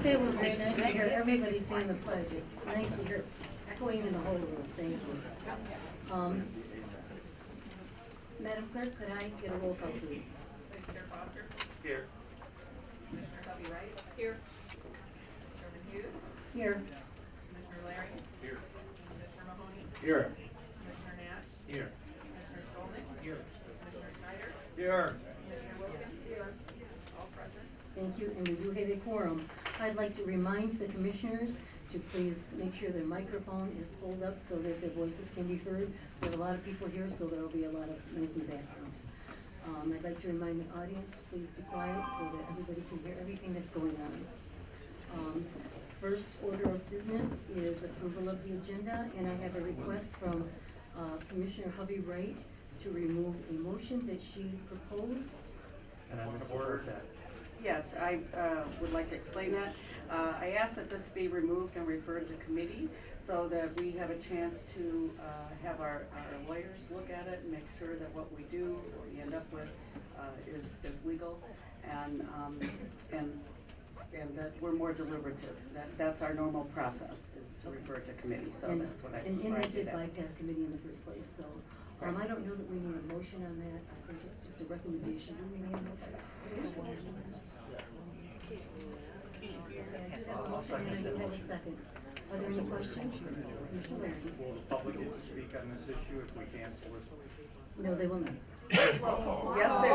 say it was very nice to hear everybody saying the pledge. It's nice to hear echoing in the whole room. Thank you. Madam Clerk, could I get a roll call, please? Vice Chair Foster. Here. Commissioner Hubby Wright. Here. Chairman Hughes. Here. Commissioner Larry. Here. Commissioner Mahoney. Here. Commissioner Nash. Here. Commissioner Stolnick. Here. Commissioner Snyder. Here. Commissioner Wilkins. Here. All present. Thank you, and we do have a quorum. I'd like to remind the commissioners to please make sure their microphone is pulled up so that their voices can be heard. We have a lot of people here, so there will be a lot of noise in the background. I'd like to remind the audience, please be quiet so that everybody can hear everything that's going on. First order of business is approval of the agenda, and I have a request from Commissioner Hubby Wright to remove a motion that she proposed. And I'm going to order that. Yes, I would like to explain that. I asked that this be removed and referred to committee so that we have a chance to have our lawyers look at it and make sure that what we do, what we end up with, is legal and that we're more deliberative. That's our normal process, is to refer to committee. So that's what I did. And that did bypass committee in the first place. So I don't know that we need a motion on that. I think it's just a recommendation. Do we need a motion? And I have a second. Are there any questions? Commissioner Larry? Will the public get to speak on this issue if we cancel this? No, they will not. Yes, they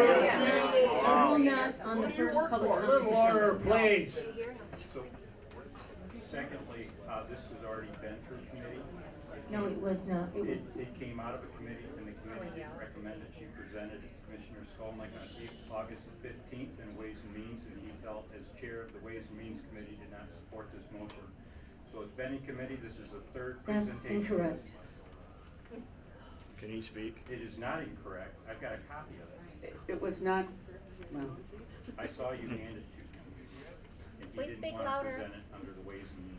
Will not on the first public comment. Order, please. So, secondly, this has already been through committee. No, it was not. It was. It came out of a committee, and the committee didn't recommend it. She presented it to Commissioner Skolnick on August the 15th in Ways and Means, and he felt, as chair of the Ways and Means Committee, did not support this motion. So it's been in committee. This is the third presentation. That's incorrect. Can he speak? It is not incorrect. I've got a copy of it. It was not, well, I saw you hand it to him. And he Please didn't speak want to louder. present it under the Ways and Means.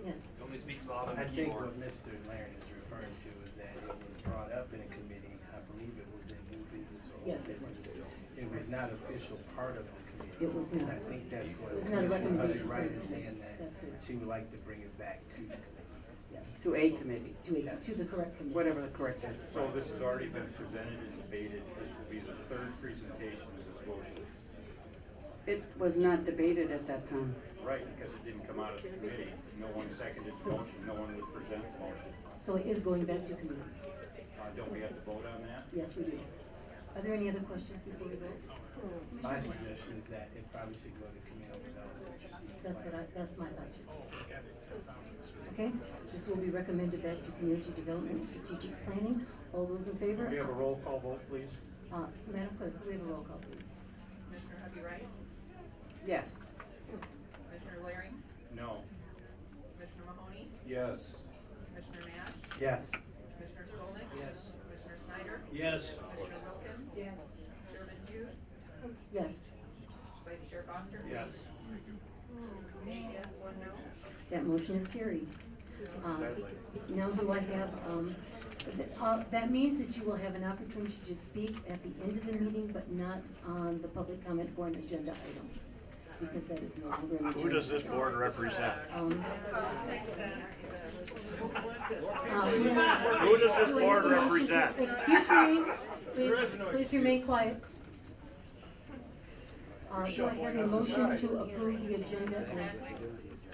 Yes. Only speaks loud on I the think keyboard. what Mr. Larry is referring to is that it was brought up in a committee. I believe it was in new business or Yes, old it was. business. It was not official part of the committee. It was not. And I think that's what It was not a Commissioner recommendation Hubby Wright from is the saying, committee. that That's good. she would like to bring it back to the committee. Yes. to a committee, To the correct committee. whatever the correct is. So this has already been presented and debated. This will be the third presentation of this motion. It was not debated at that time. Right, because it didn't come out of the committee. No one seconded the motion. No one would present the motion. So it is going back to committee. Don't we have to vote on that? Yes, we do. Are there any other questions before we vote? My suggestion is that it probably should go to committee without. That's my thought too. Okay, this will be recommended back to community development and strategic planning. All those in favor? Can we have a roll call vote, please? Madam Clerk, could we have a roll call, please? Commissioner Hubby Wright. Yes. Commissioner Larry. No. Commissioner Mahoney. Yes. Commissioner Nash. Yes. Commissioner Stolnick. Yes. Commissioner Snyder. Yes. Commissioner Wilkins. Yes. Chairman Hughes. Yes, Vice Chair Foster. Yes. 8 yes, 1 no. that motion is carried. Now do I have, that means that you will have an opportunity to speak at the end of the meeting, but not on the public comment for an agenda item, because that is no longer an agenda. Who does this board represent? Who does this do I board have a motion to- represent? Excuse me, please remain quiet. Do I have a motion to approve the agenda as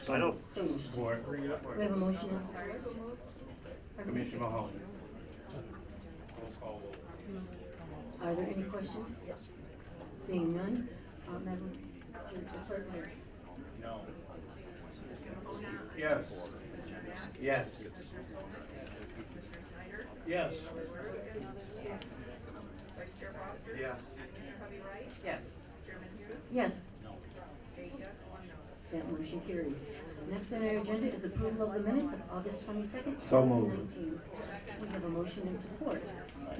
I don't, so moved? Support. We have a motion and support. Commissioner Mahoney. Roll call vote. Are there any questions? Seeing none, Madam Clerk, No. Yes. Yes. Yes. Vice Chair Foster. Yes. Commissioner Hubby Wright. Yes. Chairman Hughes. yes, 8 yes, 1 no. that motion carried. Next on our agenda is approval of the minutes of August 22nd, So moved. 2019. We have a motion and support.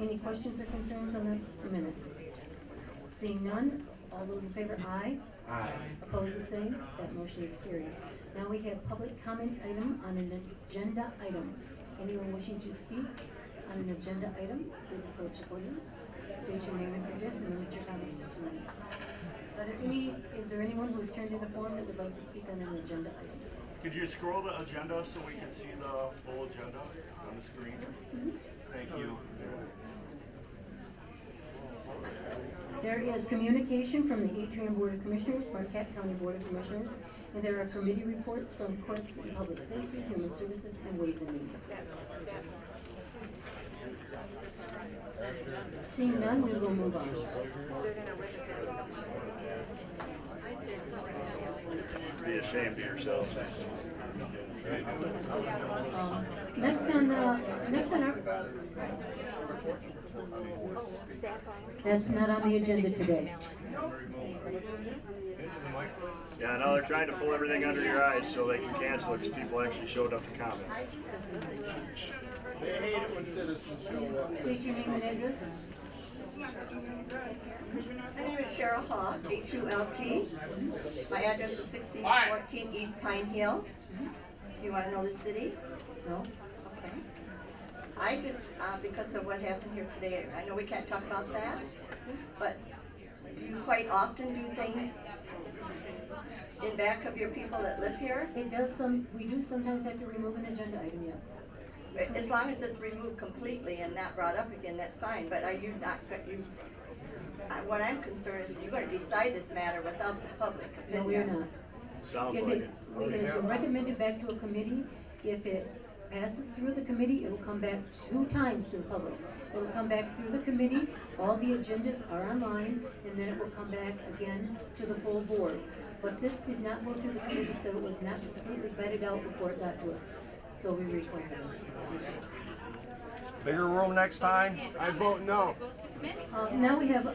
Any questions or concerns on the minutes? Seeing none, all those in favor, aye. Aye. Opposed, the same. That motion is carried. Now we have public comment item on an agenda item. Anyone wishing to speak on an agenda item, please approach the podium. State your name and address and limit your comments to 2 minutes. Is there anyone who's turned in a form that would like to speak on an agenda item? Could you scroll the agenda so we can see the full agenda on the screen? Thank you. There is communication from the Atrium Board of Commissioners, Marquette County Board of Commissioners, and there are committee reports from Courts and Public Safety, Human Services, and Ways and Means. Seeing none, we will move on. Be ashamed of yourselves. Next on our, that's not on the agenda today. Yeah, now they're trying to pull everything under your eyes so they can cancel it because people actually showed up to comment. They hate it when citizens show up. State your name and address. My name is Cheryl Hawk, H-U-L-T. My address is 1614 East Pine Hill. Do you want to know the city? No? Okay. I just, because of what happened here today, I know we can't talk about that, but do you quite often do things in back of your people that live here? We do sometimes have to remove an agenda item, yes. As long as it's removed completely and not brought up again, that's fine, but are you not, what I'm concerned is you're going to decide this matter without the public opinion. No, we are not. Sounds If like it it. has been recommended back to a committee, if it passes through the committee, it will come back 2 times to the public. It will come back through the committee, all the agendas are online, and then it will come back again to the full board. But this did not go through the committee, so it was not completely vetted out before it got to us. So we required it. Bigger room next time? I vote no. Now we have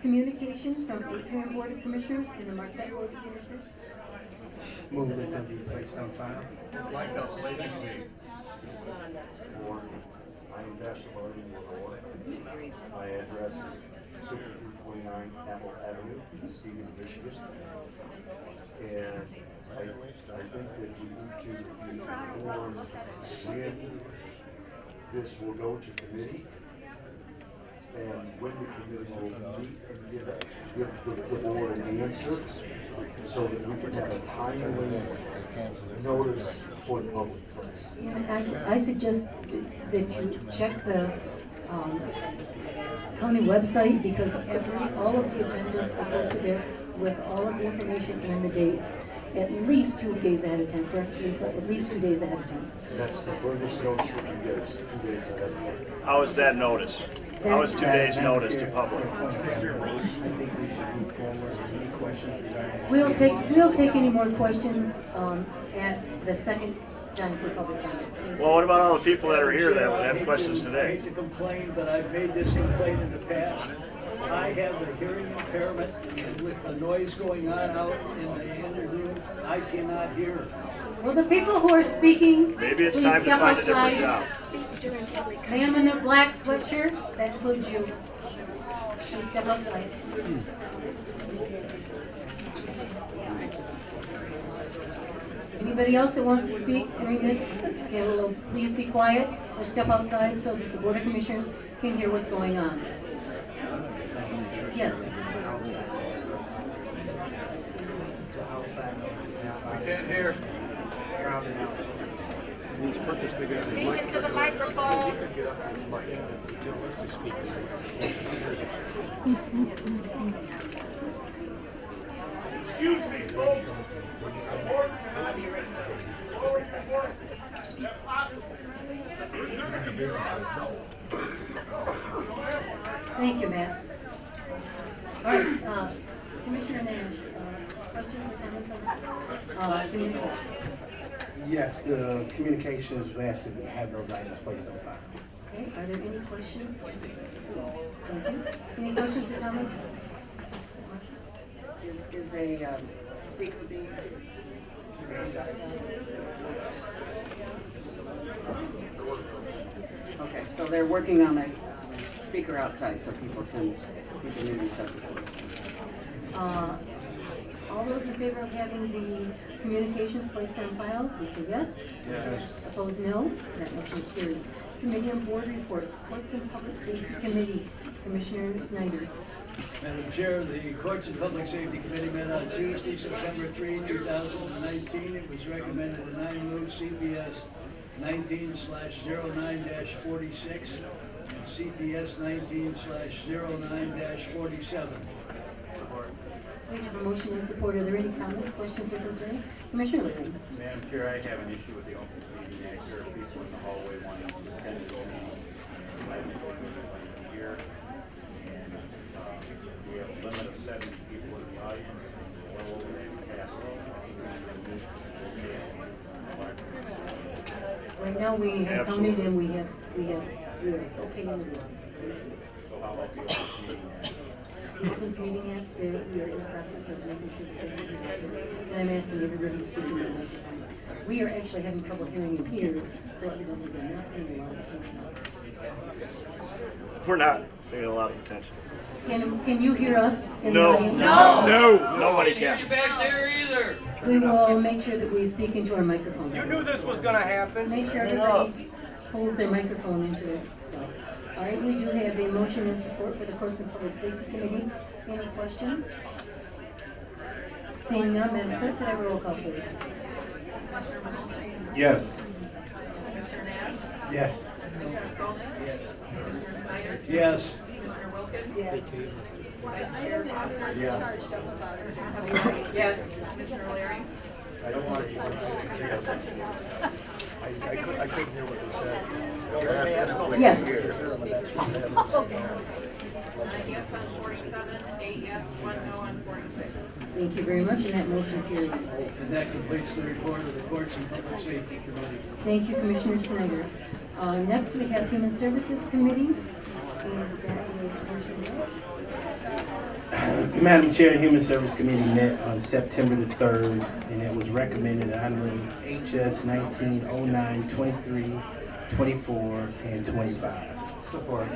communications from Atrium Board of Commissioners and the Marquette Board of Commissioners. Move that they be placed on file. I am Pastor Martin Lenore. My address is 6329 Apple Avenue, Muskegon, Michigan. And I think that we need to inform when this will go to committee and when the committee will meet and give the board an answer so that we can have a timely notice for the public place. And I suggest that you check the county website because all of the agendas are posted there with all of the information and the dates. At least 2 days ahead of time, correct, Lisa? At least 2 days ahead of time. That's the furthest notice we can get, is 2 days ahead of time. How is that notice? How is 2 days notice to public? I think we should move forward. Any questions regarding? We'll take any more questions at the second time for public comment. Well, what about all the people that are here that would have questions I today? hate to complain, but I've made this complaint in the past. I have a hearing impairment, and with the noise going on out in the interview, I cannot hear. Well, the people who are speaking, Maybe it's please time to step find a different outside. job. Ma'am in the black sweatshirt, that includes you. Please step outside. Anybody else that wants to speak during this, okay, well, please be quiet or step outside so that the Board of Commissioners can hear what's going on. Yes. We can't hear. Speak into the microphone. Excuse me, folks. Thank you, Matt. All right, Commissioner Nash, questions or comments on communication? Yes, the communications was asked to have those items placed on file. Okay, are there any questions? Thank you. Any questions or comments? Is a speaker being? Okay, so they're working on a speaker outside so people can hear themselves. All those in favor of having the communications placed on file, please say yes. Yes. Opposed, no. That motion carried. Committee and board reports. Courts and Public Safety Committee, Commissioner Snyder. Madam Chair, the Courts and Public Safety Committee met on Tuesday, September 3, 2019. It was recommended that I move CPS 19/09-46 and CPS 19/09-47. We have a motion and support. Are there any comments, questions, or concerns? Commissioner Living. Madam Chair, I have an issue with the Open Meeting Act. There are people in the hallway wanting to attend this meeting. I've been going here, and we have a limit of 70 people in the audience, and well over that capacity. Right now, we have counted and we are okay in the room. So how about the Open Meeting Act? Open Meeting Act, we are in the process of making sure that they can happen. And I'm asking everybody to speak in the microphone. We are actually having trouble hearing in here, so evidently they're not paying a lot of attention. We're not paying a lot of attention. Can you hear us in the No. audience? No, nobody can. We will make sure that we speak into our microphone. You knew this was gonna happen. Make sure everybody holds their microphone into it, so. All right, we do have a motion and support for the Courts and Public Safety Committee. Any questions? Seeing none, Madam Clerk, could I have a roll call, please? Yes. Yes. Yes. Yes. Yes. I don't want to. I couldn't hear what they said. Yes. 9 yes on 47, 8 yes, 1 no on 46. Thank you very much, and that motion carries. And that completes the report of the Courts and Public Safety Committee. Thank you, Commissioner Snyder. Next, we have Human Services Committee. And that is Commissioner Walsh. Madam Chair, the Human Service Committee met on September the 3rd, and it was recommended that I move HS 1909, 23, 24, and 25. Support.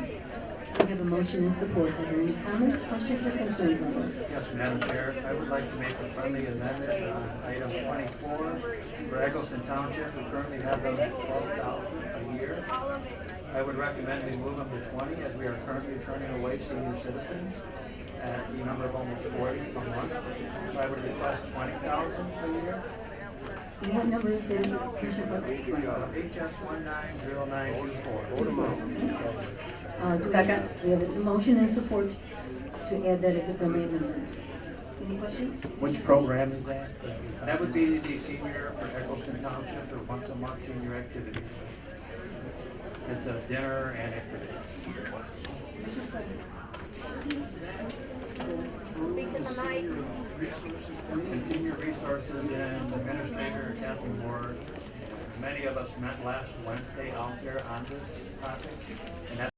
We have a motion and support. Are there any comments, questions, or concerns on this? Yes, Madam Chair, I would like to make a friendly amendment on item 24. For Eggleston Township, we currently have them at $12,000 a year. I would recommend we move them to 20, as we are currently turning away senior citizens at the number of almost 40 a month. So I would request $20,000 a year. And what number is there, Commissioner Fox? HS 190924. We have a motion and support to add that as a friendly amendment. Any questions? Which program is that? That would be the senior for Eggleston Township, or once a month senior activities. It's a dinner and activities. Commissioner Snyder. Speak in the mic. Continued resources and Administrator Kathy Moore. Many of us met last Wednesday out there on this topic, and that